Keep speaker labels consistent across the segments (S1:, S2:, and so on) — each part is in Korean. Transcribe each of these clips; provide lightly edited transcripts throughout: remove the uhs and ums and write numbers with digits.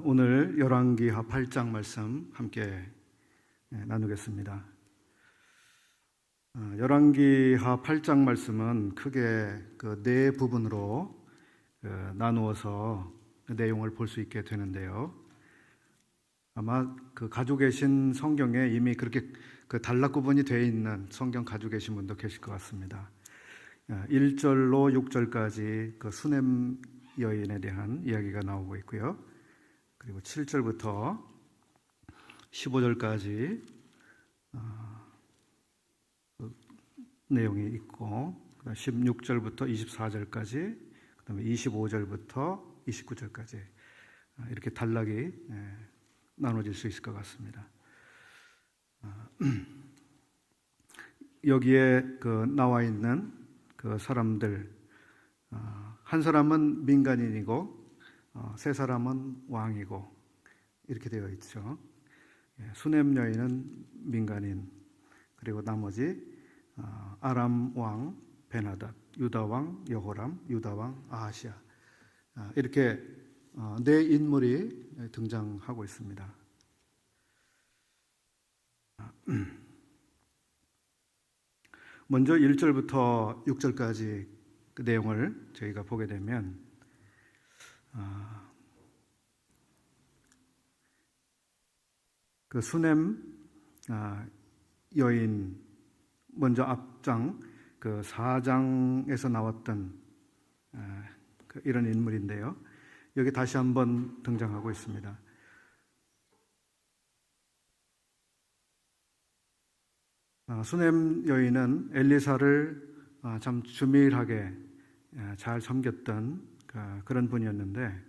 S1: 오늘 열왕기하 8장 말씀 함께 나누겠습니다. 열왕기하 8장 말씀은 크게 네 부분으로 나누어서 내용을 볼 수 있게 되는데요. 아마 가지고 계신 성경에 이미 그렇게 단락구분이 되어 있는 성경 가지고 계신 분도 계실 것 같습니다. 1절로 6절까지 수냄 여인에 대한 이야기가 나오고 있고요. 그리고 7절부터 15절까지 내용이 있고, 16절부터 24절까지, 그 다음에 25절부터 29절까지 이렇게 단락이 나눠질 수 있을 것 같습니다. 여기에 나와 있는 사람들, 한 사람은 민간인이고 세 사람은 왕이고 이렇게 되어 있죠. 수냄 여인은 민간인, 그리고 나머지 아람 왕 베나닷, 유다 왕 여호람, 유다 왕 아하시아, 이렇게 네 인물이 등장하고 있습니다. 먼저 1절부터 6절까지 그 내용을 저희가 보게 되면 수냄 여인, 먼저 앞장 4장에서 나왔던 이런 인물인데요. 여기 다시 한번 등장하고 있습니다. 수냄 여인은 엘리사를 참 주밀하게 잘 섬겼던 그런 분이었는데,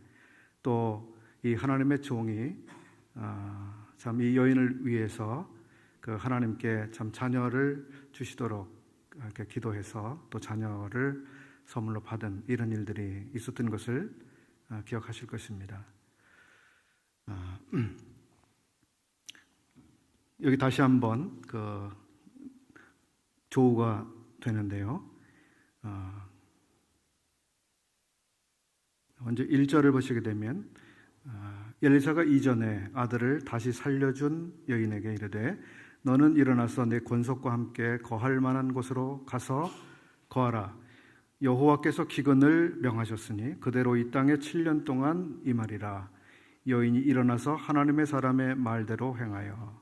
S1: 또 이 하나님의 종이 참 이 여인을 위해서 하나님께 참 자녀를 주시도록 이렇게 기도해서 또 자녀를 선물로 받은 이런 일들이 있었던 것을 기억하실 것입니다. 여기 다시 한번 조우가 되는데요. 먼저 1절을 보시게 되면 엘리사가 이전에 아들을 다시 살려준 여인에게 이르되 너는 일어나서 내 권속과 함께 거할 만한 곳으로 가서 거하라. 여호와께서 기근을 명하셨으니 그대로 이 땅에 7년 동안 임하리라. 여인이 일어나서 하나님의 사람의 말대로 행하여,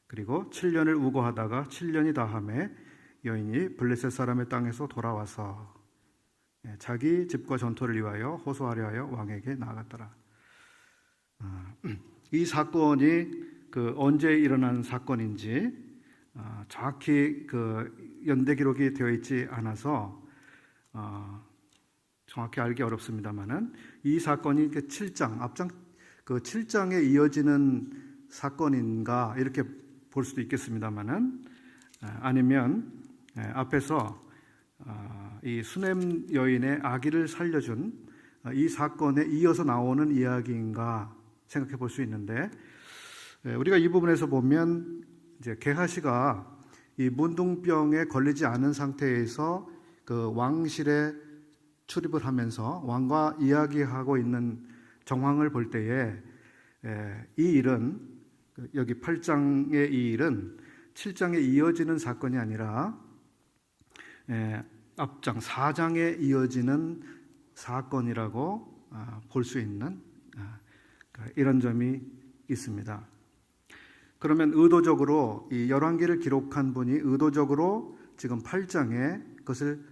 S1: 그리고 7년을 우거하다가 7년이 다하매 여인이 블레셋 사람의 땅에서 돌아와서 자기 집과 전토를 위하여 호소하려 하여 왕에게 나아갔더라. 이 사건이 언제 일어난 사건인지 정확히 연대 기록이 되어 있지 않아서 정확히 알기 어렵습니다만은, 이 사건이 7장 앞장 7장에 이어지는 사건인가 이렇게 볼 수도 있겠습니다만은, 아니면 앞에서 이 수냄 여인의 아기를 살려준 이 사건에 이어서 나오는 이야기인가 생각해 볼 수 있는데, 우리가 이 부분에서 보면 이제 게하시가 이 문둥병에 걸리지 않은 상태에서 왕실에 출입을 하면서 왕과 이야기하고 있는 정황을 볼 때에 이 일은, 여기 8장의 이 일은 7장에 이어지는 사건이 아니라 앞장 4장에 이어지는 사건이라고 볼 수 있는 이런 점이 있습니다. 그러면 의도적으로 이 열왕기를 기록한 분이 의도적으로 지금 8장에 그것을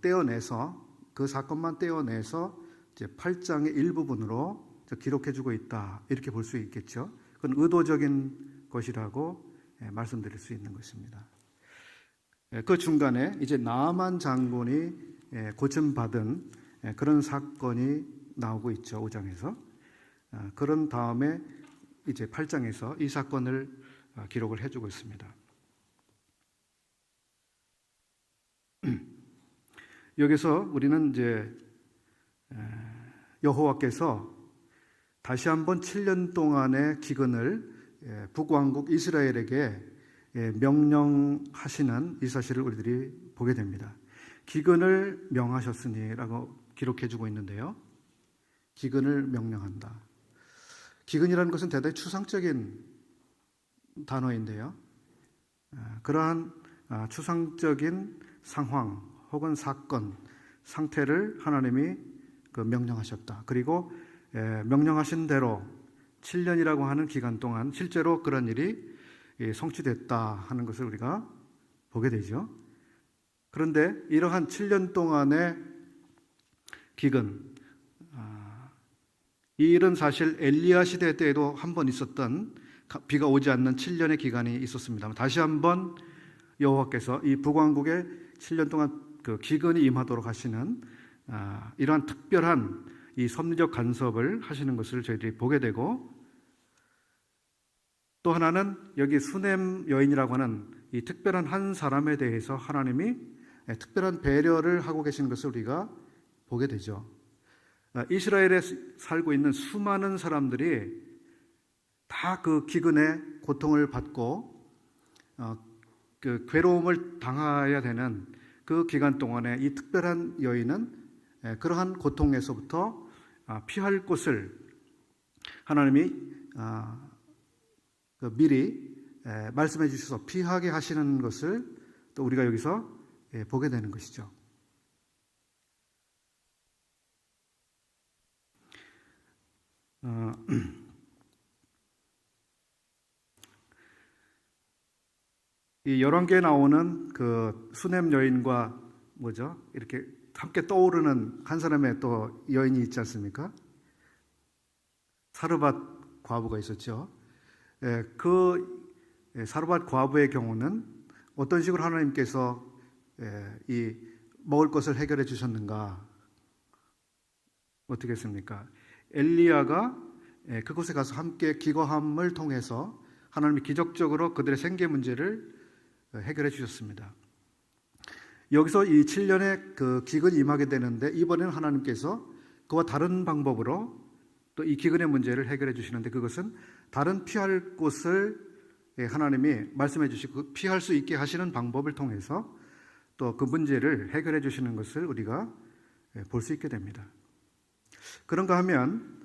S1: 떼어내서, 그 사건만 떼어내서 이제 8장의 일부분으로 기록해주고 있다, 이렇게 볼 수 있겠죠. 그건 의도적인 것이라고 말씀드릴 수 있는 것입니다. 그 중간에 이제 나아만 장군이 고침받은 그런 사건이 나오고 있죠, 5장에서. 그런 다음에 이제 8장에서 이 사건을 기록을 해주고 있습니다. 여기서 우리는 이제 여호와께서 다시 한번 7년 동안의 기근을 북왕국 이스라엘에게 명령하시는 이 사실을 우리들이 보게 됩니다. 기근을 명하셨으니라고 기록해주고 있는데요. 기근을 명령한다. 기근이라는 것은 대단히 추상적인 단어인데요. 그러한 추상적인 상황 혹은 사건, 상태를 하나님이 명령하셨다. 그리고 명령하신 대로 7년이라고 하는 기간 동안 실제로 그런 일이 성취됐다 하는 것을 우리가 보게 되죠. 그런데 이러한 7년 동안의 기근, 이 일은 사실 엘리야 시대 때에도 한 번 있었던 비가 오지 않는 7년의 기간이 있었습니다. 다시 한번 여호와께서 이 북왕국에 7년 동안 그 기근이 임하도록 하시는 이러한 특별한 이 섭리적 간섭을 하시는 것을 저희들이 보게 되고, 또 하나는 여기 수넴 여인이라고 하는 이 특별한 한 사람에 대해서 하나님이 특별한 배려를 하고 계시는 것을 우리가 보게 되죠. 이스라엘에 살고 있는 수많은 사람들이 다 그 기근의 고통을 받고 그 괴로움을 당해야 되는 그 기간 동안에 이 특별한 여인은 그러한 고통에서부터 피할 곳을 하나님이 미리 말씀해 주셔서 피하게 하시는 것을 또 우리가 여기서 보게 되는 것이죠. 이 열왕기에 나오는 그 수넴 여인과 이렇게 함께 떠오르는 한 사람의 또 여인이 있지 않습니까? 사르밧 과부가 있었죠. 그 사르밧 과부의 경우는 어떤 식으로 하나님께서 이 먹을 것을 해결해 주셨는가? 어떻게 했습니까? 엘리야가 그곳에 가서 함께 기거함을 통해서 하나님이 기적적으로 그들의 생계 문제를 해결해 주셨습니다. 여기서 이 7년의 그 기근이 임하게 되는데, 이번에는 하나님께서 그와 다른 방법으로 또 이 기근의 문제를 해결해 주시는데, 그것은 다른 피할 곳을 하나님이 말씀해 주시고 피할 수 있게 하시는 방법을 통해서 또 그 문제를 해결해 주시는 것을 우리가 볼 수 있게 됩니다. 그런가 하면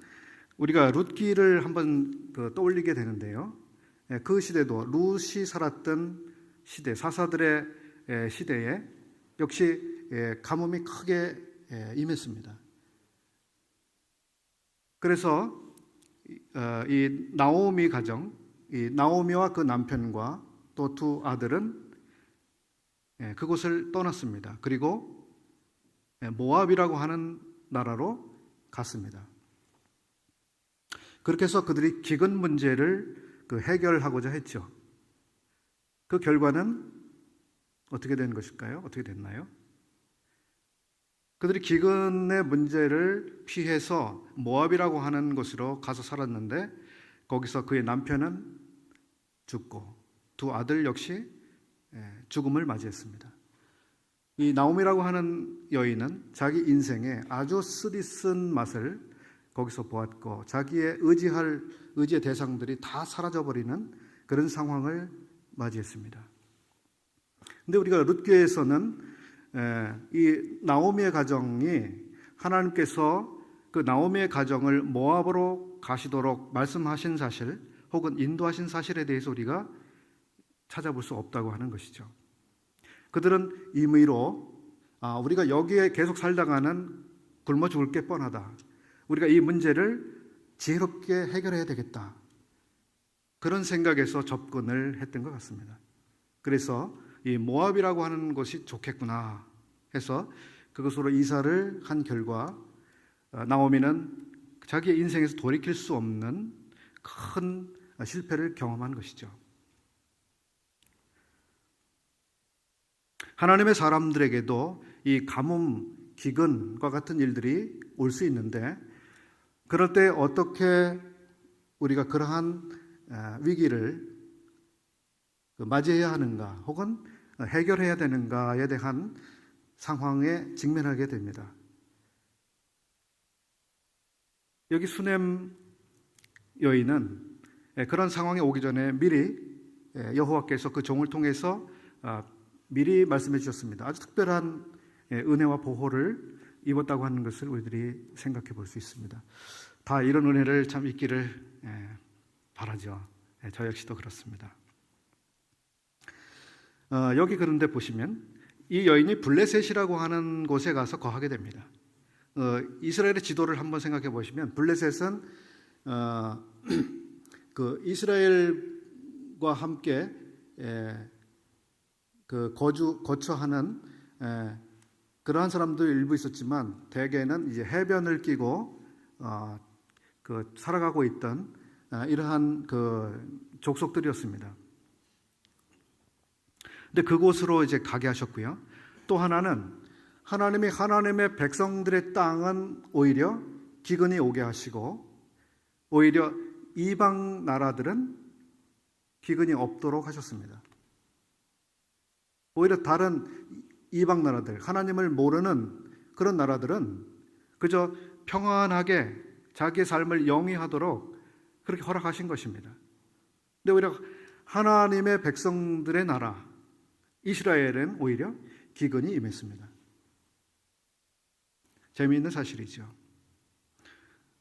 S1: 우리가 룻기를 한번 떠올리게 되는데요. 그 시대도 룻이 살았던 시대, 사사들의 시대에 역시 가뭄이 크게 임했습니다. 그래서 이 나오미 가정, 이 나오미와 그 남편과 또 두 아들은 그곳을 떠났습니다. 그리고 모압이라고 하는 나라로 갔습니다. 그렇게 해서 그들이 기근 문제를 해결하고자 했죠. 그 결과는 어떻게 된 것일까요? 어떻게 됐나요? 그들이 기근의 문제를 피해서 모압이라고 하는 곳으로 가서 살았는데, 거기서 그의 남편은 죽고 두 아들 역시 죽음을 맞이했습니다. 이 나오미라고 하는 여인은 자기 인생에 아주 쓰디쓴 맛을 거기서 보았고, 자기의 의지의 대상들이 다 사라져버리는 그런 상황을 맞이했습니다. 근데 우리가 룻기에서는 이 나오미의 가정이 하나님께서 그 나오미의 가정을 모압으로 가시도록 말씀하신 사실 혹은 인도하신 사실에 대해서 우리가 찾아볼 수 없다고 하는 것이죠. 그들은 임의로 우리가 여기에 계속 살다가는 굶어 죽을 게 뻔하다, 우리가 이 문제를 지혜롭게 해결해야 되겠다, 그런 생각에서 접근을 했던 것 같습니다. 그래서 이 모압이라고 하는 곳이 좋겠구나 해서 그것으로 이사를 한 결과 나오미는 자기의 인생에서 돌이킬 수 없는 큰 실패를 경험한 것이죠. 하나님의 사람들에게도 이 가뭄, 기근과 같은 일들이 올 수 있는데, 그럴 때 어떻게 우리가 그러한 위기를 맞이해야 하는가 혹은 해결해야 되는가에 대한 상황에 직면하게 됩니다. 여기 수넴 여인은 그런 상황에 오기 전에 미리 여호와께서 그 종을 통해서 미리 말씀해 주셨습니다. 아주 특별한 은혜와 보호를 입었다고 하는 것을 우리들이 생각해 볼 수 있습니다. 다 이런 은혜를 참 있기를 바라죠. 저 역시도 그렇습니다. 여기 그런데 보시면 이 여인이 블레셋이라고 하는 곳에 가서 거하게 됩니다. 이스라엘의 지도를 한번 생각해 보시면 블레셋은 그 이스라엘과 함께 그 거처하는 그러한 사람도 일부 있었지만 대개는 이제 해변을 끼고 그 살아가고 있던 이러한 그 족속들이었습니다. 근데 그곳으로 이제 가게 하셨고요. 또 하나는 하나님이 하나님의 백성들의 땅은 오히려 기근이 오게 하시고 오히려 이방 나라들은 기근이 없도록 하셨습니다. 오히려 다른 이방 나라들, 하나님을 모르는 그런 나라들은 그저 평안하게 자기의 삶을 영위하도록 그렇게 허락하신 것입니다. 근데 오히려 하나님의 백성들의 나라 이스라엘은 오히려 기근이 임했습니다. 재미있는 사실이죠.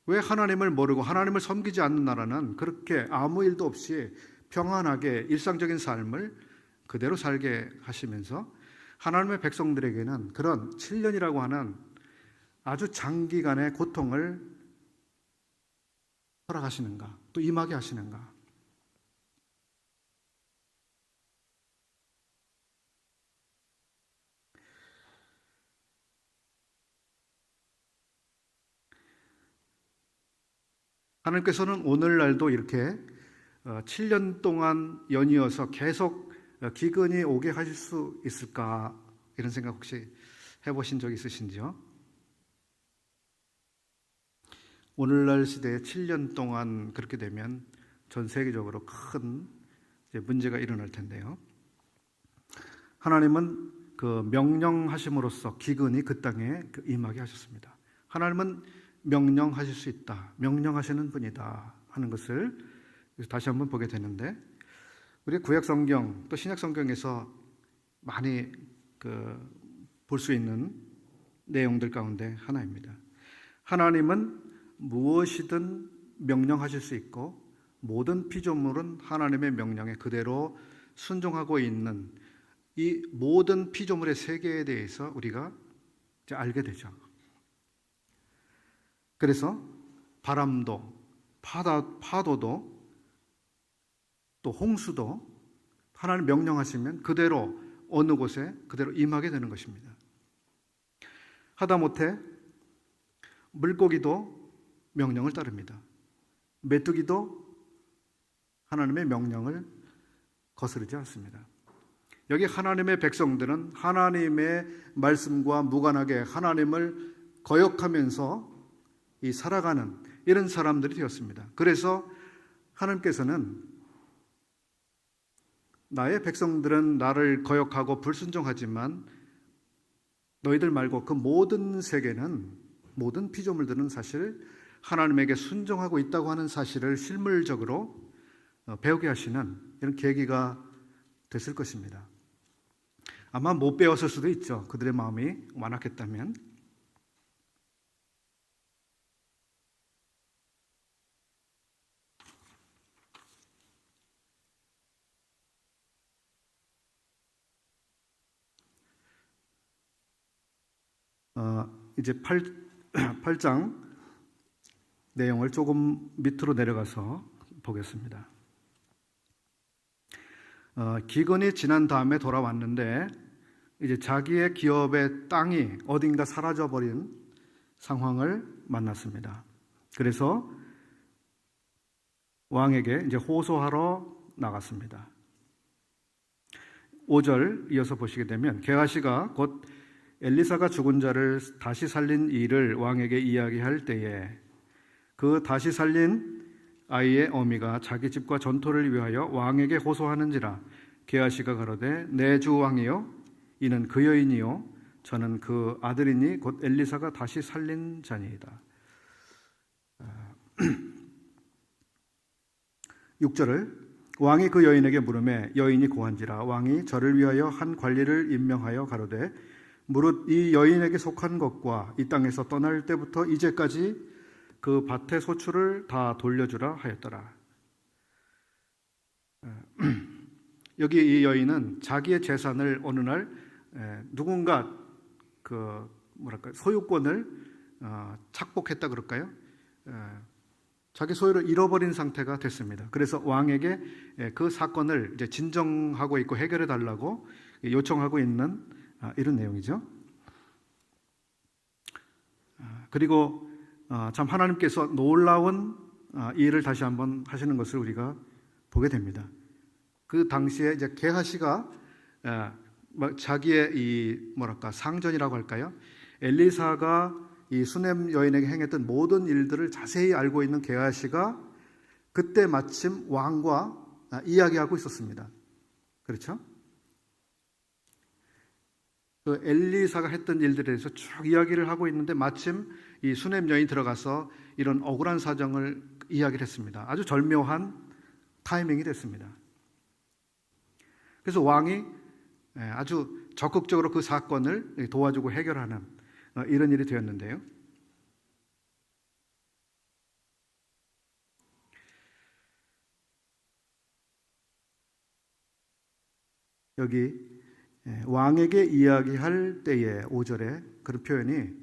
S1: 왜 하나님을 모르고 하나님을 섬기지 않는 나라는 그렇게 아무 일도 없이 평안하게 일상적인 삶을 그대로 살게 하시면서 하나님의 백성들에게는 그런 7년이라고 하는 아주 장기간의 고통을 허락하시는가, 또 임하게 하시는가? 하나님께서는 오늘날도 이렇게 7년 동안 연이어서 계속 기근이 오게 하실 수 있을까? 이런 생각 혹시 해보신 적 있으신지요? 오늘날 시대에 7년 동안 그렇게 되면 전 세계적으로 큰 문제가 일어날 텐데요. 하나님은 그 명령하심으로써 기근이 그 땅에 임하게 하셨습니다. 하나님은 명령하실 수 있다, 명령하시는 분이다 하는 것을 다시 한번 보게 되는데, 우리 구약 성경 또 신약 성경에서 많이 볼 수 있는 내용들 가운데 하나입니다. 하나님은 무엇이든 명령하실 수 있고 모든 피조물은 하나님의 명령에 그대로 순종하고 있는 이 모든 피조물의 세계에 대해서 우리가 이제 알게 되죠. 그래서 바람도 파도도 또 홍수도 하나님 명령하시면 그대로 어느 곳에 그대로 임하게 되는 것입니다. 하다못해 물고기도 명령을 따릅니다. 메뚜기도 하나님의 명령을 거스르지 않습니다. 여기 하나님의 백성들은 하나님의 말씀과 무관하게 하나님을 거역하면서 살아가는 이런 사람들이 되었습니다. 그래서 하나님께서는 나의 백성들은 나를 거역하고 불순종하지만 너희들 말고 그 모든 세계는, 모든 피조물들은 사실 하나님에게 순종하고 있다고 하는 사실을 실물적으로 배우게 하시는 이런 계기가 됐을 것입니다. 아마 못 배웠을 수도 있죠. 그들의 마음이 완악했다면. 이제 8장 내용을 조금 밑으로 내려가서 보겠습니다. 기근이 지난 다음에 돌아왔는데 이제 자기의 기업의 땅이 어딘가 사라져버린 상황을 만났습니다. 그래서 왕에게 이제 호소하러 나갔습니다. 5절 이어서 보시게 되면 게하시가 곧 엘리사가 죽은 자를 다시 살린 일을 왕에게 이야기할 때에 그 다시 살린 아이의 어미가 자기 집과 전토를 위하여 왕에게 호소하는지라 게하시가 가로되 내 주 왕이요 이는 그 여인이요 저는 그 아들이니 곧 엘리사가 다시 살린 자니이다. 6절을 왕이 그 여인에게 물으매 여인이 고한지라 왕이 저를 위하여 한 관리를 임명하여 가로되 무릇 이 여인에게 속한 것과 이 땅에서 떠날 때부터 이제까지 그 밭의 소출을 다 돌려주라 하였더라. 여기 이 여인은 자기의 재산을 어느 날 누군가 소유권을 착복했다 그럴까요? 자기 소유를 잃어버린 상태가 됐습니다. 그래서 왕에게 그 사건을 이제 진정하고 있고 해결해 달라고 요청하고 있는 이런 내용이죠. 그리고 참 하나님께서 놀라운 일을 다시 한번 하시는 것을 우리가 보게 됩니다. 그 당시에 이제 게하시가 자기의 상전이라고 할까요? 엘리사가 이 수넴 여인에게 행했던 모든 일들을 자세히 알고 있는 게하시가 그때 마침 왕과 이야기하고 있었습니다. 그렇죠? 그 엘리사가 했던 일들에 대해서 쭉 이야기를 하고 있는데 마침 이 수넴 여인이 들어가서 이런 억울한 사정을 이야기를 했습니다. 아주 절묘한 타이밍이 됐습니다. 그래서 왕이 아주 적극적으로 그 사건을 도와주고 해결하는 이런 일이 되었는데요. 여기 왕에게 이야기할 때의 5절에 그런 표현이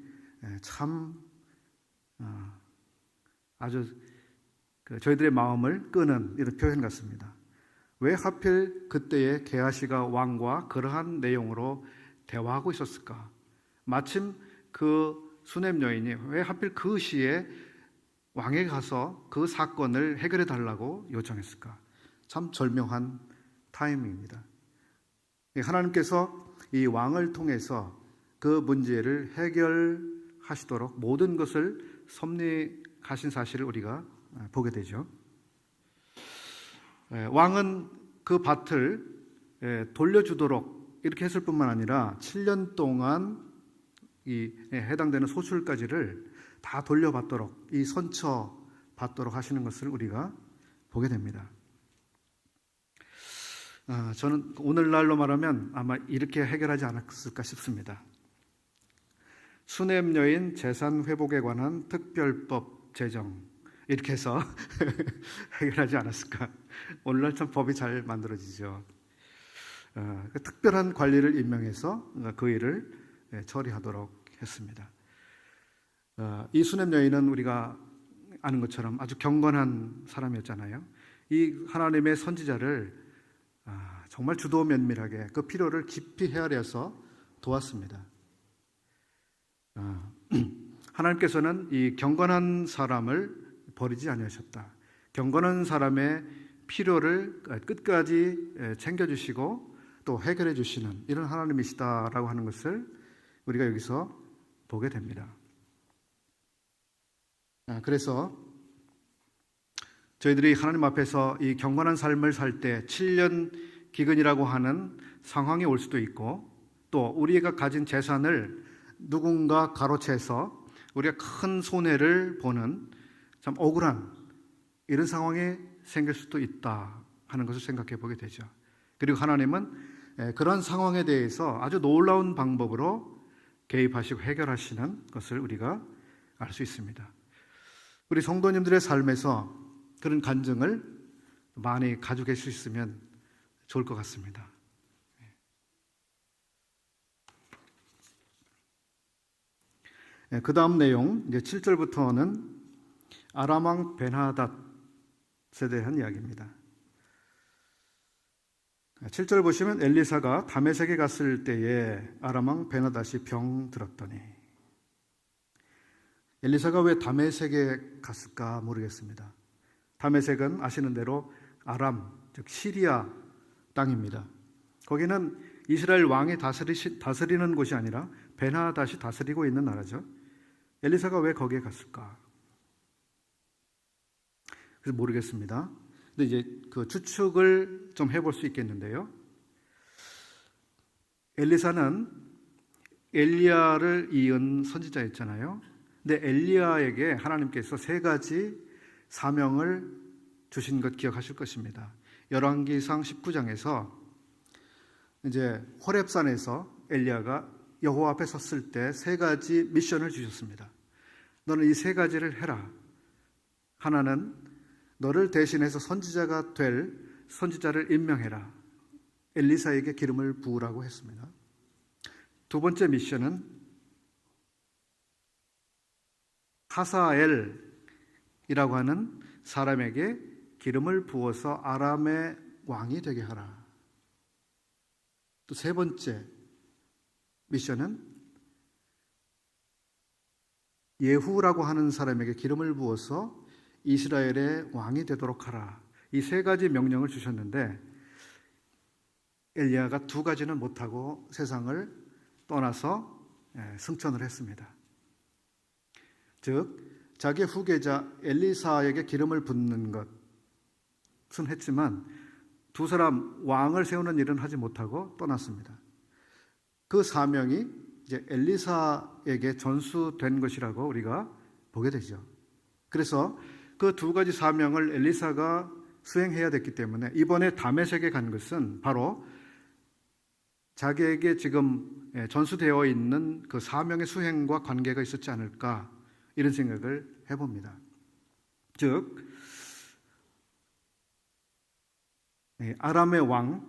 S1: 참 아주 저희들의 마음을 끄는 이런 표현 같습니다. 왜 하필 그때에 게하시가 왕과 그러한 내용으로 대화하고 있었을까? 마침 그 수넴 여인이 왜 하필 그 시에 왕에게 가서 그 사건을 해결해 달라고 요청했을까? 참 절묘한 타이밍입니다. 하나님께서 이 왕을 통해서 그 문제를 해결하시도록 모든 것을 섭리하신 사실을 우리가 보게 되죠. 왕은 그 밭을 돌려주도록 이렇게 했을 뿐만 아니라 7년 동안 이 해당되는 소출까지를 다 돌려받도록 이 선처받도록 하시는 것을 우리가 보게 됩니다. 저는 오늘날로 말하면 아마 이렇게 해결하지 않았을까 싶습니다. 수넴 여인 재산 회복에 관한 특별법 제정 이렇게 해서 해결하지 않았을까. 오늘날 참 법이 잘 만들어지죠. 특별한 관리를 임명해서 그 일을 처리하도록 했습니다. 이 수넴 여인은 우리가 아는 것처럼 아주 경건한 사람이었잖아요. 이 하나님의 선지자를 정말 주도 면밀하게 그 필요를 깊이 헤아려서 도왔습니다. 하나님께서는 이 경건한 사람을 버리지 아니하셨다. 경건한 사람의 필요를 끝까지 챙겨주시고 또 해결해 주시는 이런 하나님이시다라고 하는 것을 우리가 여기서 보게 됩니다. 그래서 저희들이 하나님 앞에서 이 경건한 삶을 살 때 7년 기근이라고 하는 상황이 올 수도 있고 또 우리가 가진 재산을 누군가 가로채서 우리가 큰 손해를 보는 참 억울한 이런 상황이 생길 수도 있다 하는 것을 생각해 보게 되죠. 그리고 하나님은 그런 상황에 대해서 아주 놀라운 방법으로 개입하시고 해결하시는 것을 우리가 알 수 있습니다. 우리 성도님들의 삶에서 그런 간증을 많이 가지고 계실 수 있으면 좋을 것 같습니다. 그 다음 내용, 이제 7절부터는 아람 왕 벤하닷에 대한 이야기입니다. 7절 보시면 엘리사가 다메섹에 갔을 때에 아람 왕 벤하닷이 병들었더니, 엘리사가 왜 다메섹에 갔을까 모르겠습니다. 다메섹은 아시는 대로 아람, 즉 시리아 땅입니다. 거기는 이스라엘 왕이 다스리는 곳이 아니라 벤하닷이 다스리고 있는 나라죠. 엘리사가 왜 거기에 갔을까? 그래서 모르겠습니다. 근데 이제 그 추측을 좀 해볼 수 있겠는데요. 엘리사는 엘리야를 이은 선지자였잖아요. 근데 엘리야에게 하나님께서 3가지 사명을 주신 것 기억하실 것입니다. 열왕기상 19장에서 이제 호렙산에서 엘리야가 여호와 앞에 섰을 때 3가지 미션을 주셨습니다. 너는 이 3가지를 해라. 하나는 너를 대신해서 선지자가 될 선지자를 임명해라. 엘리사에게 기름을 부으라고 했습니다. 두 번째 미션은 하사엘이라고 하는 사람에게 기름을 부어서 아람의 왕이 되게 하라. 또 세 번째 미션은 예후라고 하는 사람에게 기름을 부어서 이스라엘의 왕이 되도록 하라. 이 세 가지 명령을 주셨는데 엘리야가 두 가지는 못하고 세상을 떠나서 승천을 했습니다. 즉 자기의 후계자 엘리사에게 기름을 붓는 것은 했지만 두 사람 왕을 세우는 일은 하지 못하고 떠났습니다. 그 사명이 이제 엘리사에게 전수된 것이라고 우리가 보게 되죠. 그래서 그 두 가지 사명을 엘리사가 수행해야 됐기 때문에 이번에 다메섹에 간 것은 바로 자기에게 지금 전수되어 있는 그 사명의 수행과 관계가 있었지 않을까, 이런 생각을 해봅니다. 즉 아람의 왕을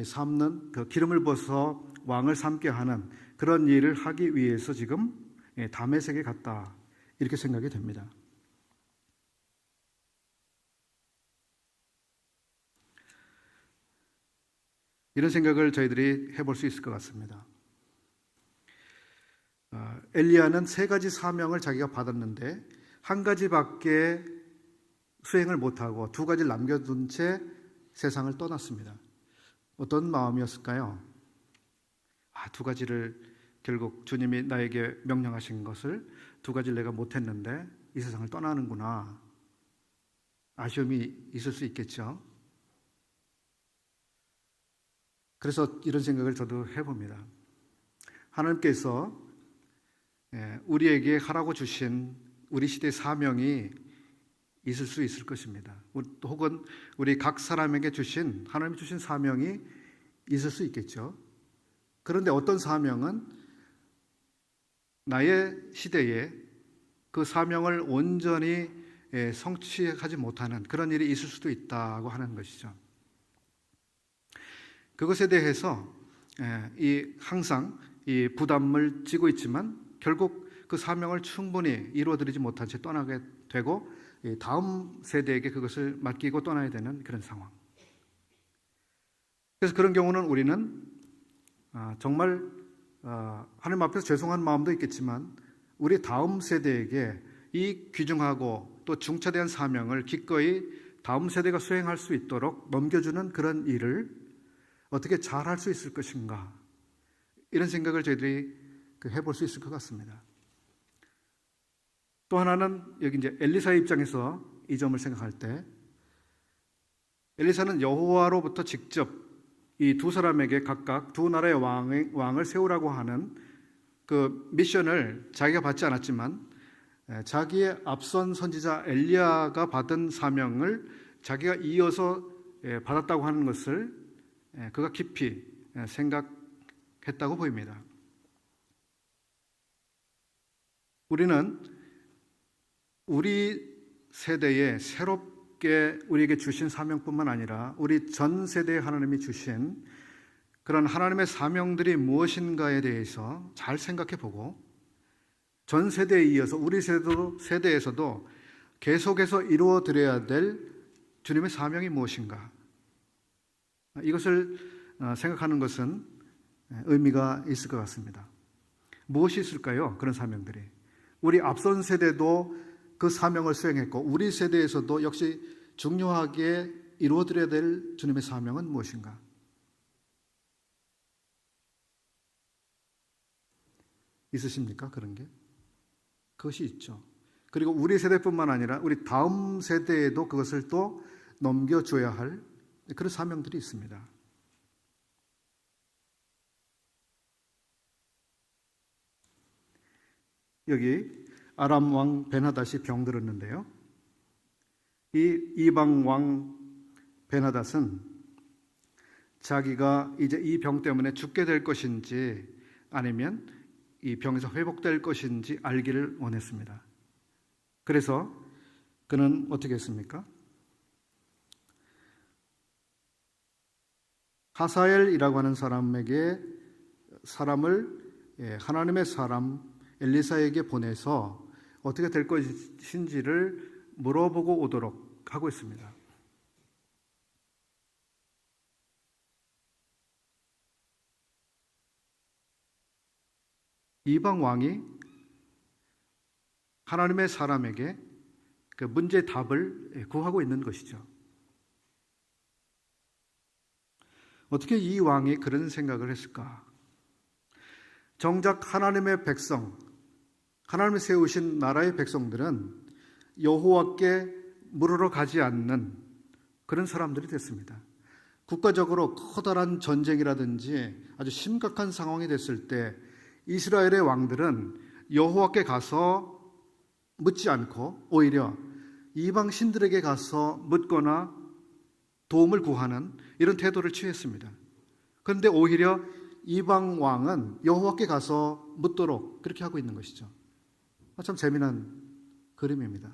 S1: 삼는, 그 기름을 부어서 왕을 삼게 하는 그런 일을 하기 위해서 지금 다메섹에 갔다, 이렇게 생각이 됩니다. 이런 생각을 저희들이 해볼 수 있을 것 같습니다. 엘리야는 세 가지 사명을 자기가 받았는데 한 가지밖에 수행을 못하고 두 가지를 남겨둔 채 세상을 떠났습니다. 어떤 마음이었을까요? 두 가지를 결국 주님이 나에게 명령하신 것을 두 가지를 내가 못했는데 이 세상을 떠나는구나. 아쉬움이 있을 수 있겠죠. 그래서 이런 생각을 저도 해봅니다. 하나님께서 우리에게 하라고 주신 우리 시대의 사명이 있을 수 있을 것입니다. 혹은 우리 각 사람에게 주신, 하나님이 주신 사명이 있을 수 있겠죠. 그런데 어떤 사명은 나의 시대에 그 사명을 온전히 성취하지 못하는 그런 일이 있을 수도 있다고 하는 것이죠. 그것에 대해서 항상 이 부담을 지고 있지만 결국 그 사명을 충분히 이루어드리지 못한 채 떠나게 되고 다음 세대에게 그것을 맡기고 떠나야 되는 그런 상황. 그래서 그런 경우는 우리는 정말 하나님 앞에서 죄송한 마음도 있겠지만 우리 다음 세대에게 이 귀중하고 또 중차대한 사명을 기꺼이 다음 세대가 수행할 수 있도록 넘겨주는 그런 일을 어떻게 잘 할 수 있을 것인가, 이런 생각을 저희들이 해볼 수 있을 것 같습니다. 또 하나는 여기 이제 엘리사의 입장에서 이 점을 생각할 때 엘리사는 여호와로부터 직접 이 두 사람에게 각각 두 나라의 왕을 세우라고 하는 그 미션을 자기가 받지 않았지만 자기의 앞선 선지자 엘리야가 받은 사명을 자기가 이어서 받았다고 하는 것을 그가 깊이 생각했다고 보입니다. 우리는 우리 세대에 새롭게 우리에게 주신 사명뿐만 아니라 우리 전 세대에 하나님이 주신 그런 하나님의 사명들이 무엇인가에 대해서 잘 생각해 보고 전 세대에 이어서 우리 세대에서도 계속해서 이루어드려야 될 주님의 사명이 무엇인가, 이것을 생각하는 것은 의미가 있을 것 같습니다. 무엇이 있을까요? 그런 사명들이. 우리 앞선 세대도 그 사명을 수행했고 우리 세대에서도 역시 중요하게 이루어드려야 될 주님의 사명은 무엇인가? 있으십니까? 그런 게? 그것이 있죠. 그리고 우리 세대뿐만 아니라 우리 다음 세대에도 그것을 또 넘겨줘야 할 그런 사명들이 있습니다. 여기 아람 왕 베나닷이 병들었는데요. 이 이방 왕 베나닷은 자기가 이제 이 병 때문에 죽게 될 것인지 아니면 이 병에서 회복될 것인지 알기를 원했습니다. 그래서 그는 어떻게 했습니까? 하사엘이라고 하는 사람을 하나님의 사람 엘리사에게 보내서 어떻게 될 것인지를 물어보고 오도록 하고 있습니다. 이방 왕이 하나님의 사람에게 그 문제의 답을 구하고 있는 것이죠. 어떻게 이 왕이 그런 생각을 했을까? 정작 하나님의 백성, 하나님이 세우신 나라의 백성들은 여호와께 물으러 가지 않는 그런 사람들이 됐습니다. 국가적으로 커다란 전쟁이라든지 아주 심각한 상황이 됐을 때 이스라엘의 왕들은 여호와께 가서 묻지 않고 오히려 이방 신들에게 가서 묻거나 도움을 구하는 이런 태도를 취했습니다. 그런데 오히려 이방 왕은 여호와께 가서 묻도록 그렇게 하고 있는 것이죠. 참 재미난 그림입니다.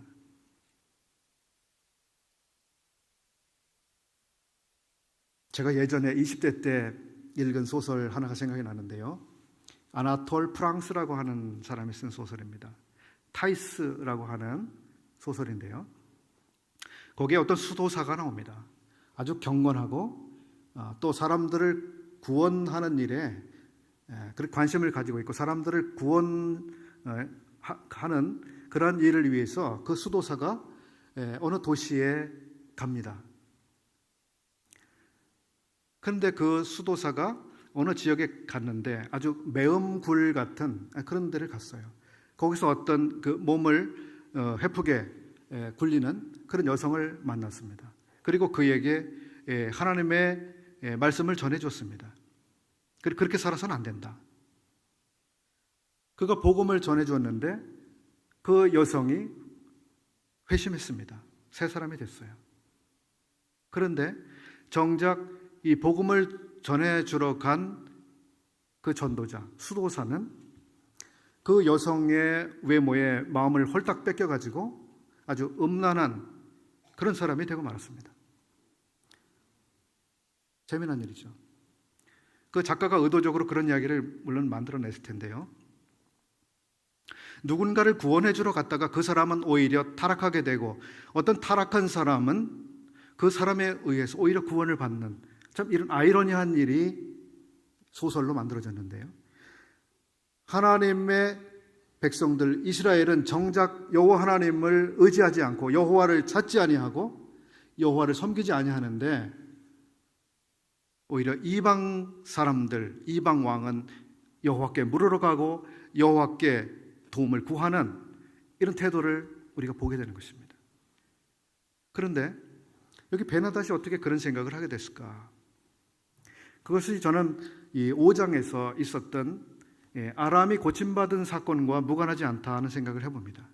S1: 제가 예전에 20대 때 읽은 소설 하나가 생각이 나는데요. 아나톨 프랑스라고 하는 사람이 쓴 소설입니다. 타이스라고 하는 소설인데요. 거기에 어떤 수도사가 나옵니다. 아주 경건하고 또 사람들을 구원하는 일에 관심을 가지고 있고 사람들을 구원하는 그런 일을 위해서 그 수도사가 어느 도시에 갑니다. 그런데 그 수도사가 어느 지역에 갔는데 아주 매음굴 같은 그런 데를 갔어요. 거기서 어떤 그 몸을 헤프게 굴리는 그런 여성을 만났습니다. 그리고 그에게 하나님의 말씀을 전해줬습니다. 그렇게 살아서는 안 된다. 그가 복음을 전해줬는데 그 여성이 회심했습니다. 새 사람이 됐어요. 그런데 정작 이 복음을 전해주러 간 그 전도자, 수도사는 그 여성의 외모에 마음을 홀딱 뺏겨가지고 아주 음란한 그런 사람이 되고 말았습니다. 재미난 일이죠. 그 작가가 의도적으로 그런 이야기를 물론 만들어냈을 텐데요. 누군가를 구원해주러 갔다가 그 사람은 오히려 타락하게 되고 어떤 타락한 사람은 그 사람에 의해서 오히려 구원을 받는 참 이런 아이러니한 일이 소설로 만들어졌는데요. 하나님의 백성들 이스라엘은 정작 여호와 하나님을 의지하지 않고 여호와를 찾지 아니하고 여호와를 섬기지 아니하는데 오히려 이방 사람들, 이방 왕은 여호와께 물으러 가고 여호와께 도움을 구하는 이런 태도를 우리가 보게 되는 것입니다. 그런데 여기 베나닷이 어떻게 그런 생각을 하게 됐을까? 그것이 저는 이 5장에서 있었던 아람이 고침받은 사건과 무관하지 않다 하는 생각을 해봅니다.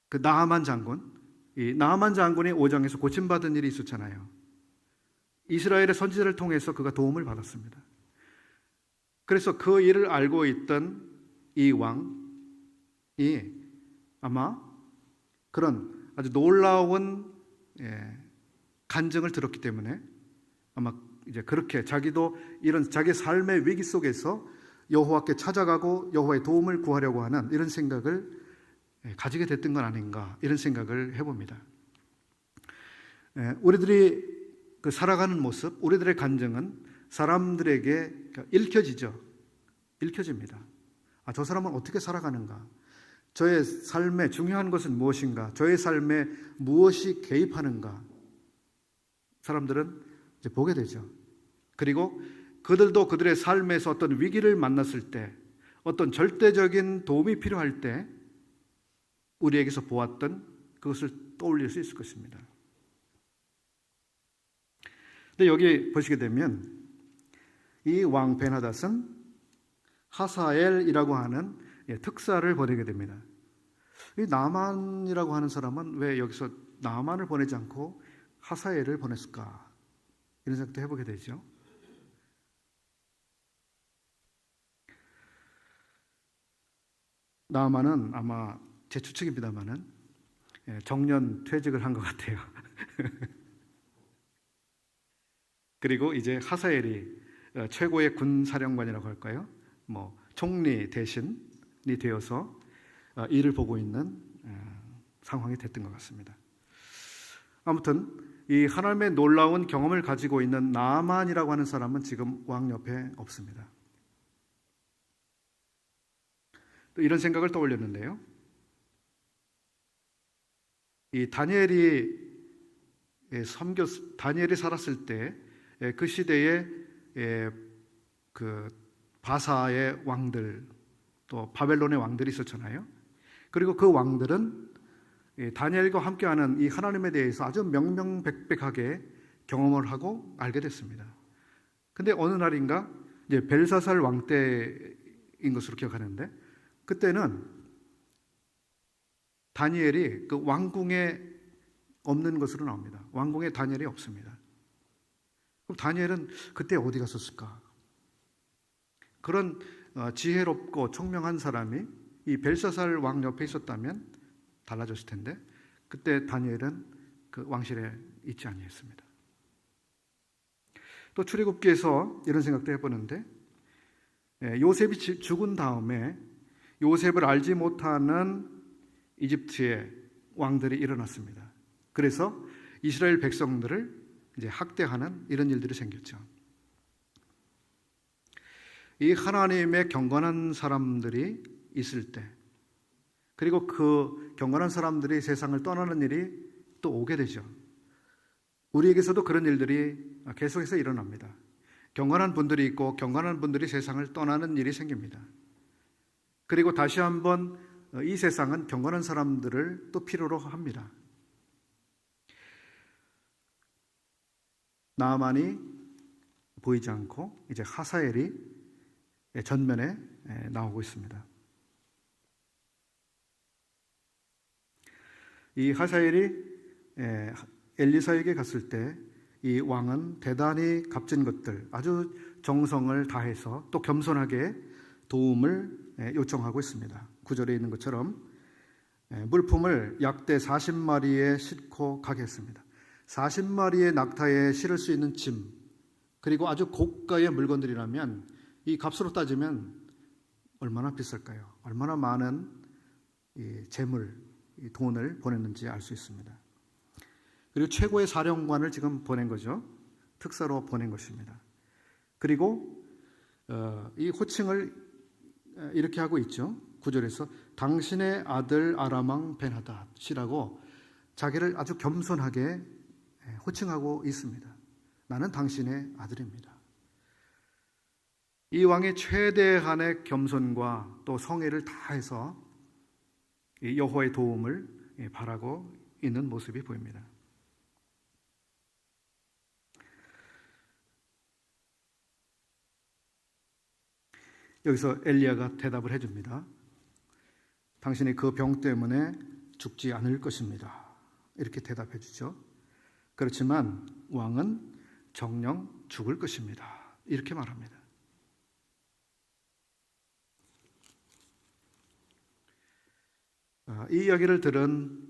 S1: 그 나하만 장군, 이 나하만 장군이 5장에서 고침받은 일이 있었잖아요. 이스라엘의 선지자를 통해서 그가 도움을 받았습니다. 그래서 그 일을 알고 있던 이 왕이 아마 그런 아주 놀라운 간증을 들었기 때문에 아마 이제 그렇게 자기도 이런 자기 삶의 위기 속에서 여호와께 찾아가고 여호와의 도움을 구하려고 하는 이런 생각을 가지게 됐던 건 아닌가 이런 생각을 해봅니다. 우리들이 그 살아가는 모습, 우리들의 간증은 사람들에게 읽혀집니다. 저 사람은 어떻게 살아가는가? 저의 삶에 중요한 것은 무엇인가? 저의 삶에 무엇이 개입하는가? 사람들은 이제 보게 되죠. 그리고 그들도 그들의 삶에서 어떤 위기를 만났을 때, 어떤 절대적인 도움이 필요할 때 우리에게서 보았던 그것을 떠올릴 수 있을 것입니다. 근데 여기 보시게 되면 이 왕 베나닷은 하사엘이라고 하는 특사를 보내게 됩니다. 이 나만이라고 하는 사람은 왜 여기서 나만을 보내지 않고 하사엘을 보냈을까? 이런 생각도 해보게 되죠. 나아만은 아마 제 추측입니다만은 정년 퇴직을 한 것 같아요. 그리고 이제 하사엘이 최고의 군 사령관이라고 할까요? 총리 대신이 되어서 일을 보고 있는 상황이 됐던 것 같습니다. 아무튼 이 하나님의 놀라운 경험을 가지고 있는 나아만이라고 하는 사람은 지금 왕 옆에 없습니다. 또 이런 생각을 떠올렸는데요. 이 다니엘이 살았을 때 그 시대에 그 바사의 왕들 또 바벨론의 왕들이 있었잖아요. 그리고 그 왕들은 다니엘과 함께하는 이 하나님에 대해서 아주 명명백백하게 경험을 하고 알게 됐습니다. 근데 어느 날인가 이제 벨사살 왕 때인 것으로 기억하는데 그때는 다니엘이 그 왕궁에 없는 것으로 나옵니다. 왕궁에 다니엘이 없습니다. 그럼 다니엘은 그때 어디 갔었을까? 그런 지혜롭고 총명한 사람이 이 벨사살 왕 옆에 있었다면 달라졌을 텐데 그때 다니엘은 그 왕실에 있지 아니했습니다. 또 출애굽기에서 이런 생각도 해보는데 요셉이 죽은 다음에 요셉을 알지 못하는 이집트의 왕들이 일어났습니다. 그래서 이스라엘 백성들을 이제 학대하는 이런 일들이 생겼죠. 이 하나님의 경건한 사람들이 있을 때, 그리고 그 경건한 사람들이 세상을 떠나는 일이 또 오게 되죠. 우리에게서도 그런 일들이 계속해서 일어납니다. 경건한 분들이 있고 경건한 분들이 세상을 떠나는 일이 생깁니다. 그리고 다시 한번 이 세상은 경건한 사람들을 또 필요로 합니다. 나아만이 보이지 않고 이제 하사엘이 전면에 나오고 있습니다. 이 하사엘이 엘리사에게 갔을 때 이 왕은 대단히 값진 것들, 아주 정성을 다해서 또 겸손하게 도움을 요청하고 있습니다. 9절에 있는 것처럼 물품을 약대 40마리에 싣고 가게 했습니다. 40마리의 낙타에 실을 수 있는 짐, 그리고 아주 고가의 물건들이라면 이 값으로 따지면 얼마나 비쌀까요? 얼마나 많은 재물, 돈을 보냈는지 알 수 있습니다. 그리고 최고의 사령관을 지금 보낸 거죠. 특사로 보낸 것입니다. 그리고 이 호칭을 이렇게 하고 있죠. 9절에서 당신의 아들 아람왕 벤하닷이라고 자기를 아주 겸손하게 호칭하고 있습니다. 나는 당신의 아들입니다. 이 왕의 최대한의 겸손과 또 성의를 다해서 여호와의 도움을 바라고 있는 모습이 보입니다. 여기서 엘리야가 대답을 해줍니다. 당신이 그 병 때문에 죽지 않을 것입니다. 이렇게 대답해 주죠. 그렇지만 왕은 정녕 죽을 것입니다. 이렇게 말합니다. 이 이야기를 들은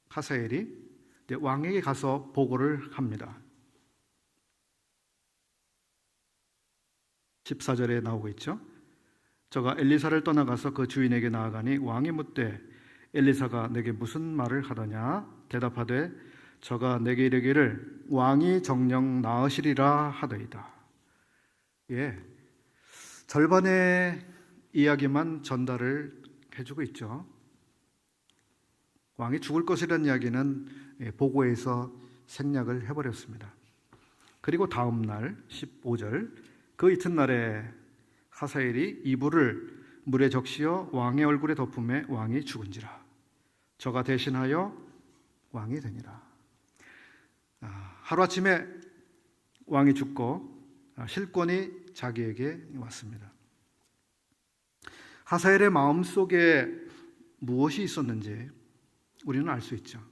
S1: 하사엘이 왕에게 가서 보고를 합니다. 14절에 나오고 있죠. 저가 엘리사를 떠나가서 그 주인에게 나아가니 왕이 묻되 엘리사가 내게 무슨 말을 하더냐? 대답하되 저가 내게 이르기를 왕이 정녕 나으시리라 하더이다. 절반의 이야기만 전달을 해주고 있죠. 왕이 죽을 것이라는 이야기는 보고에서 생략을 해버렸습니다. 그리고 다음 날 15절 그 이튿날에 하사엘이 이불을 물에 적시어 왕의 얼굴에 덮음에 왕이 죽은지라. 저가 대신하여 왕이 되니라. 하루아침에 왕이 죽고 실권이 자기에게 왔습니다. 하사엘의 마음속에 무엇이 있었는지 우리는 알 수 있죠.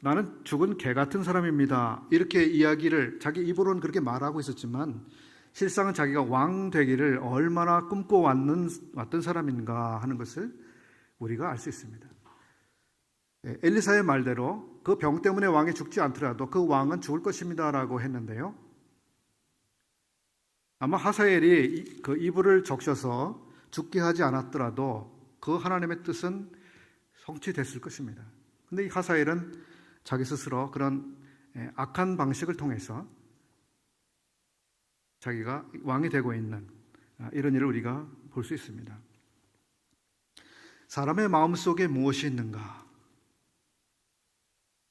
S1: 나는 죽은 개 같은 사람입니다. 이렇게 이야기를 자기 입으로는 그렇게 말하고 있었지만 실상은 자기가 왕 되기를 얼마나 꿈꿔왔던 사람인가 하는 것을 우리가 알 수 있습니다. 엘리사의 말대로 그 병 때문에 왕이 죽지 않더라도 그 왕은 죽을 것입니다라고 했는데요. 아마 하사엘이 그 이불을 적셔서 죽게 하지 않았더라도 그 하나님의 뜻은 성취됐을 것입니다. 그런데 이 하사엘은 자기 스스로 그런 악한 방식을 통해서 자기가 왕이 되고 있는 이런 일을 우리가 볼 수 있습니다. 사람의 마음속에 무엇이 있는가?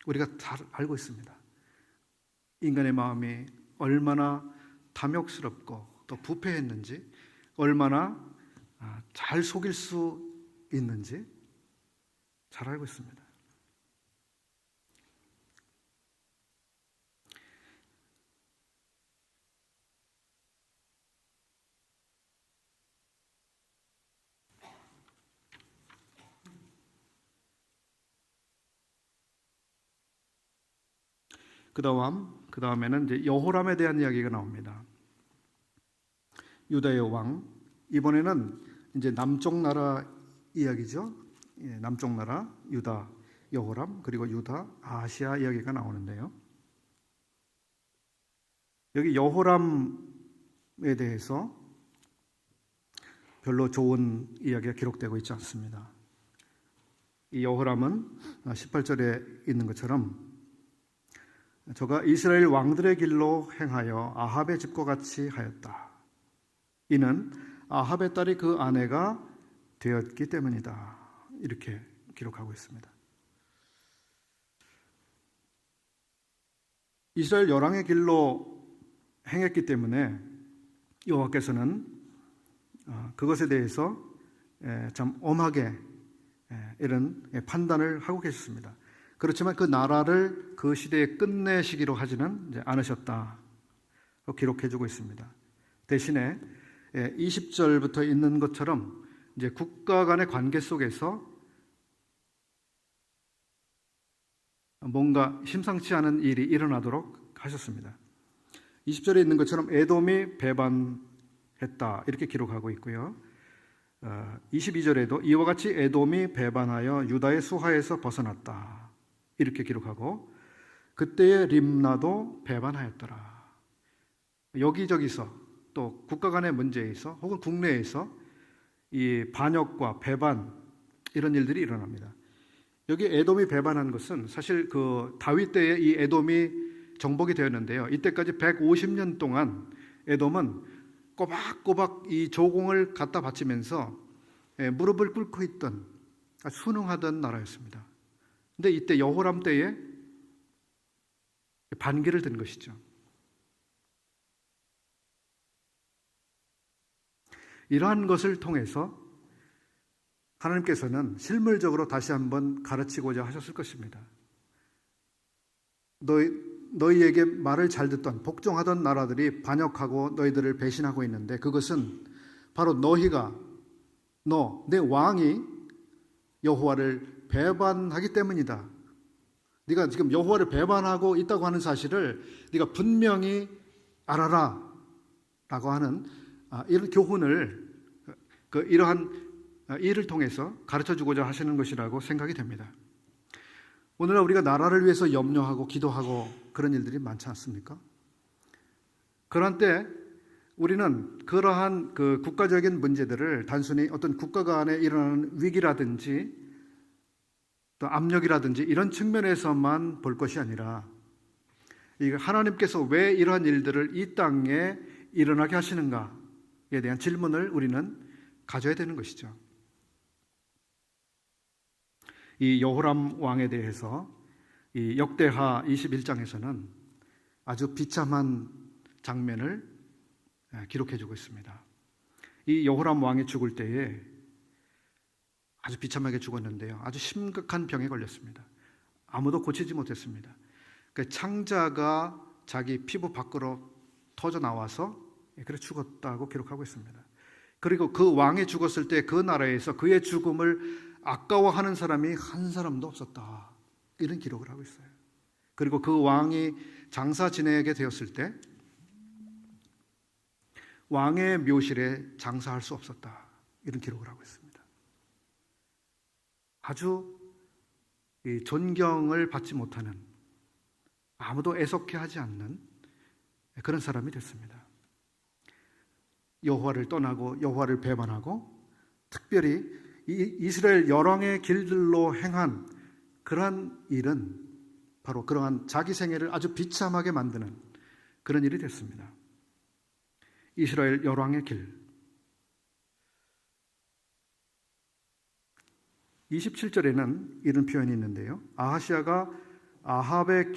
S1: 우리가 잘 알고 있습니다. 인간의 마음이 얼마나 탐욕스럽고 또 부패했는지, 얼마나 잘 속일 수 있는지 잘 알고 있습니다. 그 다음에는 이제 여호람에 대한 이야기가 나옵니다. 유다의 왕, 이번에는 이제 남쪽 나라 이야기죠. 남쪽 나라 유다 여호람, 그리고 유다 아하시아 이야기가 나오는데요. 여기 여호람에 대해서 별로 좋은 이야기가 기록되고 있지 않습니다. 이 여호람은 18절에 있는 것처럼 저가 이스라엘 왕들의 길로 행하여 아합의 집과 같이 하였다. 이는 아합의 딸이 그 아내가 되었기 때문이다. 이렇게 기록하고 있습니다. 이스라엘 열왕의 길로 행했기 때문에 여호와께서는 그것에 대해서 참 엄하게 이런 판단을 하고 계셨습니다. 그렇지만 그 나라를 그 시대에 끝내시기로 하지는 않으셨다. 기록해주고 있습니다. 대신에 20절부터 있는 것처럼 이제 국가 간의 관계 속에서 뭔가 심상치 않은 일이 일어나도록 하셨습니다. 20절에 있는 것처럼 에돔이 배반했다. 이렇게 기록하고 있고요. 22절에도 이와 같이 에돔이 배반하여 유다의 수하에서 벗어났다. 이렇게 기록하고 그때의 림나도 배반하였더라. 여기저기서 또 국가 간의 문제에서 혹은 국내에서 이 반역과 배반 이런 일들이 일어납니다. 여기 에돔이 배반한 것은 사실 그 다윗 때에 이 에돔이 정복이 되었는데요. 이때까지 150년 동안 에돔은 꼬박꼬박 이 조공을 갖다 바치면서 무릎을 꿇고 있던 순응하던 나라였습니다. 근데 이때 여호람 때에 반기를 든 것이죠. 이러한 것을 통해서 하나님께서는 실물적으로 다시 한번 가르치고자 하셨을 것입니다. 너희에게 말을 잘 듣던 복종하던 나라들이 반역하고 너희들을 배신하고 있는데 그것은 바로 내 왕이 여호와를 배반하기 때문이다. 네가 지금 여호와를 배반하고 있다고 하는 사실을 네가 분명히 알아라 라고 하는 이런 교훈을 이러한 일을 통해서 가르쳐주고자 하시는 것이라고 생각이 됩니다. 오늘날 우리가 나라를 위해서 염려하고 기도하고 그런 일들이 많지 않습니까? 그런 때 우리는 그러한 그 국가적인 문제들을 단순히 어떤 국가 간에 일어나는 위기라든지 또 압력이라든지 이런 측면에서만 볼 것이 아니라 하나님께서 왜 이러한 일들을 이 땅에 일어나게 하시는가에 대한 질문을 우리는 가져야 되는 것이죠. 이 여호람 왕에 대해서 이 역대하 21장에서는 아주 비참한 장면을 기록해주고 있습니다. 이 여호람 왕이 죽을 때에 아주 비참하게 죽었는데요. 아주 심각한 병에 걸렸습니다. 아무도 고치지 못했습니다. 그 창자가 자기 피부 밖으로 터져 나와서 그래 죽었다고 기록하고 있습니다. 그리고 그 왕이 죽었을 때 그 나라에서 그의 죽음을 아까워하는 사람이 한 사람도 없었다. 이런 기록을 하고 있어요. 그리고 그 왕이 장사 지내게 되었을 때 왕의 묘실에 장사할 수 없었다. 이런 기록을 하고 있습니다. 아주 존경을 받지 못하는, 아무도 애석해 하지 않는 그런 사람이 됐습니다. 여호와를 떠나고 여호와를 배반하고, 특별히 이스라엘 열왕의 길들로 행한 그러한 일은 바로 그러한 자기 생애를 아주 비참하게 만드는 그런 일이 됐습니다. 이스라엘 열왕의 길. 27절에는 이런 표현이 있는데요. 아하시아가 아합의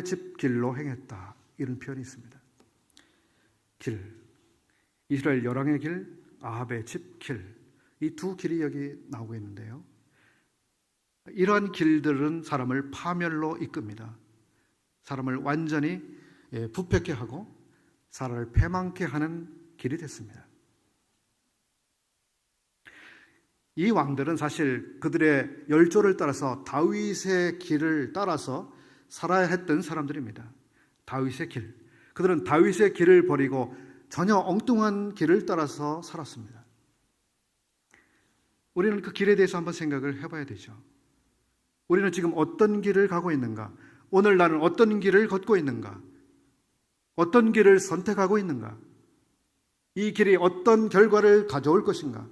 S1: 집 길로 행했다. 이런 표현이 있습니다. 길. 이스라엘 열왕의 길, 아합의 집 길. 이 두 길이 여기 나오고 있는데요. 이러한 길들은 사람을 파멸로 이끕니다. 사람을 완전히 부패케 하고 사람을 패망케 하는 길이 됐습니다. 이 왕들은 사실 그들의 열조를 따라서 다윗의 길을 따라서 살아야 했던 사람들입니다. 다윗의 길. 그들은 다윗의 길을 버리고 전혀 엉뚱한 길을 따라서 살았습니다. 우리는 그 길에 대해서 한번 생각을 해봐야 되죠. 우리는 지금 어떤 길을 가고 있는가? 오늘 나는 어떤 길을 걷고 있는가? 어떤 길을 선택하고 있는가? 이 길이 어떤 결과를 가져올 것인가?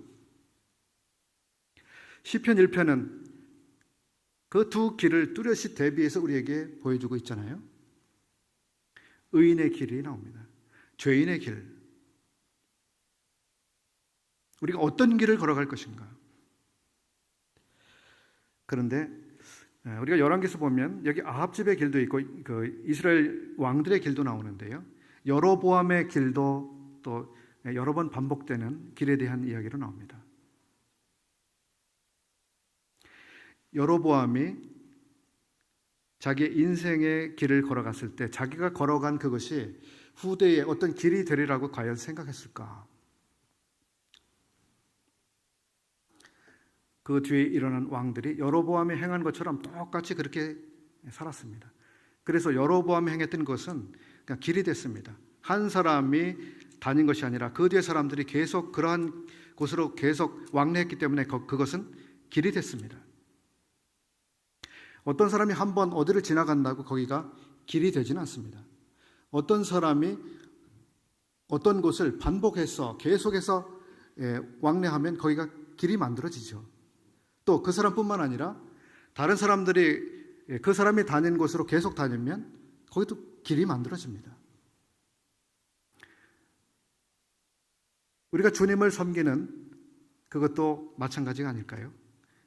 S1: 시편 1편은 그 두 길을 뚜렷이 대비해서 우리에게 보여주고 있잖아요. 의인의 길이 나옵니다. 죄인의 길. 우리가 어떤 길을 걸어갈 것인가? 그런데 우리가 열왕기서 보면 여기 아합 집의 길도 있고 그 이스라엘 왕들의 길도 나오는데요. 여로보암의 길도 또 여러 번 반복되는 길에 대한 이야기로 나옵니다. 여로보암이 자기의 인생의 길을 걸어갔을 때 자기가 걸어간 그것이 후대에 어떤 길이 되리라고 과연 생각했을까? 그 뒤에 일어난 왕들이 여로보암이 행한 것처럼 똑같이 그렇게 살았습니다. 그래서 여로보암이 행했던 것은 그냥 길이 됐습니다. 한 사람이 다닌 것이 아니라 그 뒤에 사람들이 계속 그러한 곳으로 계속 왕래했기 때문에 그것은 길이 됐습니다. 어떤 사람이 한번 어디를 지나간다고 거기가 길이 되지는 않습니다. 어떤 사람이 어떤 곳을 반복해서 계속해서 왕래하면 거기가 길이 만들어지죠. 또 그 사람뿐만 아니라 다른 사람들이 그 사람이 다닌 곳으로 계속 다니면 거기도 길이 만들어집니다. 우리가 주님을 섬기는 그것도 마찬가지가 아닐까요?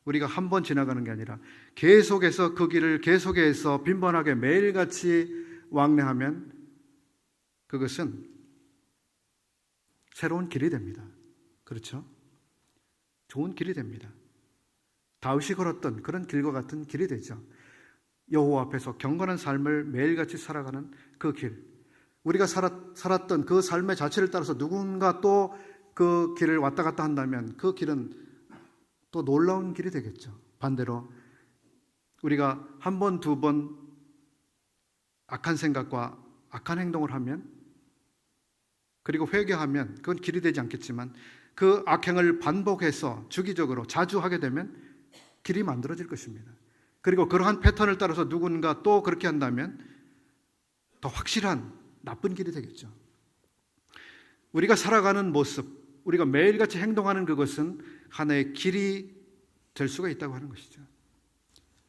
S1: 우리가 한 번 지나가는 게 아니라 계속해서 그 길을 계속해서 빈번하게 매일같이 왕래하면 그것은 새로운 길이 됩니다. 그렇죠? 좋은 길이 됩니다. 다윗이 걸었던 그런 길과 같은 길이 되죠. 여호와 앞에서 경건한 삶을 매일같이 살아가는 그 길. 우리가 살았던 그 삶의 자체를 따라서 누군가 또 그 길을 왔다 갔다 한다면 그 길은 또 놀라운 길이 되겠죠. 반대로 우리가 한 번, 두 번 악한 생각과 악한 행동을 하면, 그리고 회개하면 그건 길이 되지 않겠지만 그 악행을 반복해서 주기적으로 자주 하게 되면 길이 만들어질 것입니다. 그리고 그러한 패턴을 따라서 누군가 또 그렇게 한다면 더 확실한 나쁜 길이 되겠죠. 우리가 살아가는 모습, 우리가 매일같이 행동하는 그것은 하나의 길이 될 수가 있다고 하는 것이죠.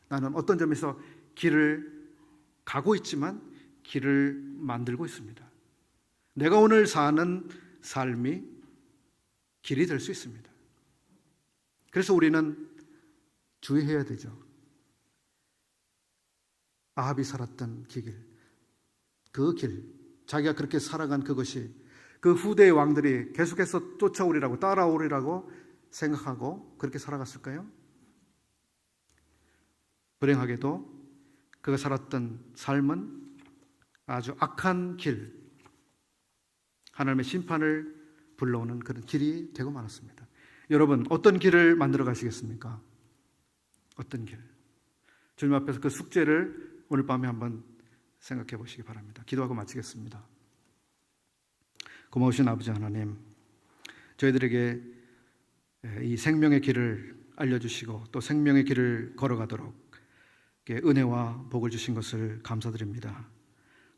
S1: 나는 어떤 점에서 길을 가고 있지만 길을 만들고 있습니다. 내가 오늘 사는 삶이 길이 될 수 있습니다. 그래서 우리는 주의해야 되죠. 아합이 살았던 그 길, 자기가 그렇게 살아간 그것이 그 후대의 왕들이 계속해서 쫓아오리라고, 따라오리라고 생각하고 그렇게 살아갔을까요? 불행하게도 그가 살았던 삶은 아주 악한 길, 하나님의 심판을 불러오는 그런 길이 되고 말았습니다. 여러분, 어떤 길을 만들어 가시겠습니까? 어떤 길? 주님 앞에서 그 숙제를 오늘 밤에 한번 생각해 보시기 바랍니다. 기도하고 마치겠습니다. 고마우신 아버지 하나님, 저희들에게 이 생명의 길을 알려주시고 또 생명의 길을 걸어가도록 은혜와 복을 주신 것을 감사드립니다.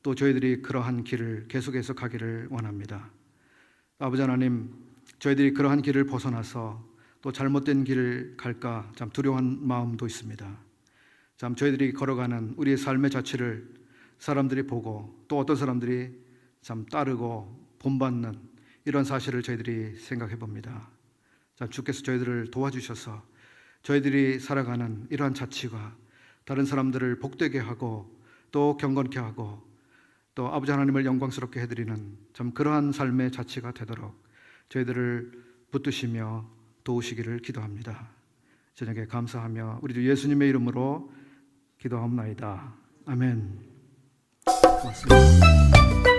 S1: 또 저희들이 그러한 길을 계속해서 가기를 원합니다. 아버지 하나님, 저희들이 그러한 길을 벗어나서 또 잘못된 길을 갈까 참 두려운 마음도 있습니다. 참 저희들이 걸어가는 우리의 삶의 자취를 사람들이 보고 또 어떤 사람들이 참 따르고 본받는 이런 사실을 저희들이 생각해 봅니다. 참 주께서 저희들을 도와주셔서 저희들이 살아가는 이러한 자취가 다른 사람들을 복되게 하고 또 경건케 하고 또 아버지 하나님을 영광스럽게 해드리는 참 그러한 삶의 자취가 되도록 저희들을 붙드시며 도우시기를 기도합니다. 저녁에 감사하며 우리 주 예수님의 이름으로 기도하옵나이다. 아멘. 고맙습니다.